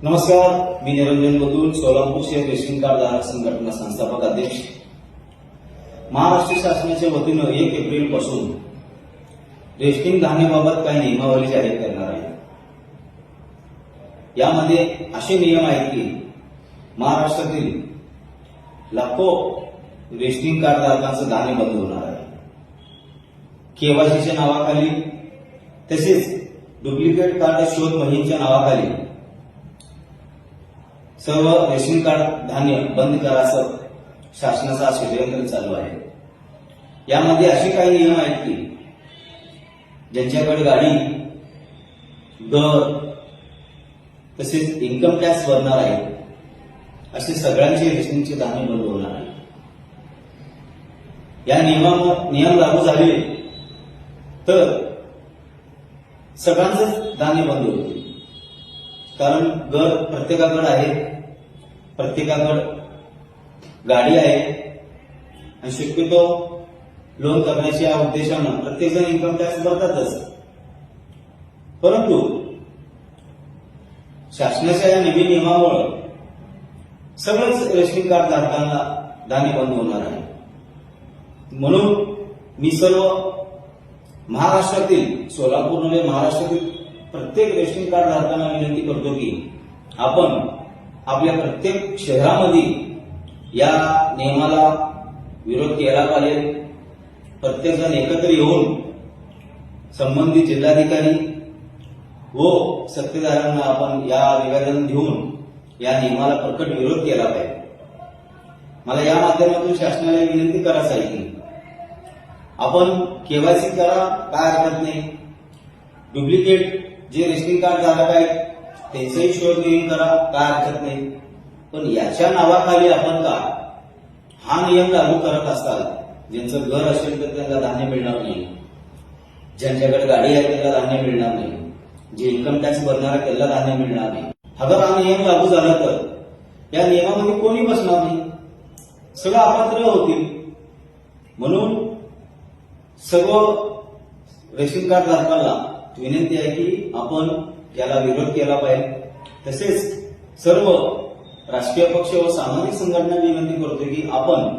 नमस्कार, मी निरंजन बदूल, सोलापूर शहर ration card धारक संघटना संस्थापक अध्यक्ष। महाराष्ट्र शासनाच्या वतीनं 1 एप्रिल पासून रेशनिंग धान्याबाबत काही नियमावली जाहीर करणार आहे। यामध्ये असे नियम आहेत की महाराष्ट्रातील लाखो रेशनिंग कार्ड धारकांचं धान्य बंद होणार आहे। केवायसीच्या नावाखाली तसेच डुप्लिकेट कार्ड शोध मोहिमेच्या नावाखाली सर्व रेशन कार्ड धान्य बंद करायचं शासनाचा षडयंत्र चालू आहे। यामध्ये असे काही नियम आहेत की ज्यांच्याकडे गाडी, घर तसेच इन्कम टॅक्स भरणार आहे असे सगळ्यांचे रेशनिंगचे धान्य बंद होणार आहे। या नियम लागू झाले तर सगळ्यांचंच धान्य बंद होते, कारण घर प्रत्येकाकडे आहे, प्रत्येकाकडे गाडी आहे आणि शक्यतो लोन करण्याच्या उद्देशानं प्रत्येकजण इन्कम टॅक्स भरतातच। परंतु शासनाच्या या नवीन नियमामुळे सगळेच रेशनिंग कार्ड धारकांना धान्य बंद होणार आहे। म्हणून मी सर्व महाराष्ट्रातील, सोलापूर नव्हे महाराष्ट्रातील प्रत्येक रेशनिंग कार्ड धारकांना विनंती करतो की आपण आपल्या प्रत्येक शहरामध्ये या नियमाला विरोध केला पाहिजे। प्रत्येक जण एकत्र येऊन संबंधित जिल्हाधिकारी व सत्तेधाऱ्यांना आपण या निवेदन देऊन या नियमाला प्रकट विरोध केला पाहिजे। मला या माध्यमातून शासनाला विनंती करायची आहे की आपण केवायसी करा, काय हरकत नाही। डुप्लिकेट जे रेशनिंग कार्ड धारक आहेत त्यांचाही शोध मोहीम करा, काय हरकत नाही। पण याच्या नावाखाली आपण का हा नियम लागू करत असताल, ज्यांचं घर असेल तर त्यांना धान्य मिळणार नाही, ज्यांच्याकडे गाडी आहे त्याला धान्य मिळणार नाही, जे इन्कम टॅक्स भरणार आहे त्याला धान्य मिळणार नाही। अगर हा नियम लागू झाला तर या नियमामध्ये कोणी बसणार नाही, सगळं अपात्र होतील। म्हणून सर्व रेशन कार्ड धारकांना विनंती आहे की आपण याला विरोध केला पाहिजे। तसेच सर्व राजकीय पक्ष व सामाजिक संघटना विनंती करतो की आपण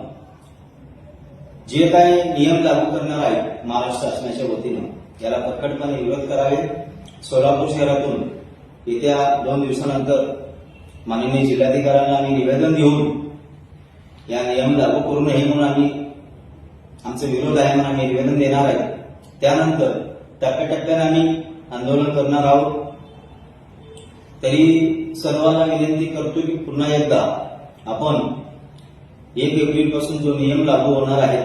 जे काही नियम लागू करणार आहे महाराष्ट्र शासनाच्या वतीनं याला प्रकटपणे विरोध करावे। सोलापूर शहरातून येत्या 2 दिवसानंतर माननीय जिल्हाधिकाऱ्यांना आम्ही निवेदन देऊन या नियम लागू करू नये म्हणून आम्ही आमचा विरोध आहे म्हणून आम्ही निवेदन देणार आहे। त्यानंतर टप्प्याटप्प्याने आम्ही आंदोलन करणार आहोत। तरी सर्वांना विनंती करतो की पुन्हा एकदा आपण 1 एप्रिल पासून जो नियम लागू होणार आहे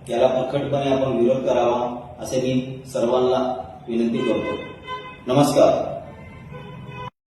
त्याला प्रकटपणे आपण विरोध करावा असे मी सर्वांना विनंती करतो। नमस्कार।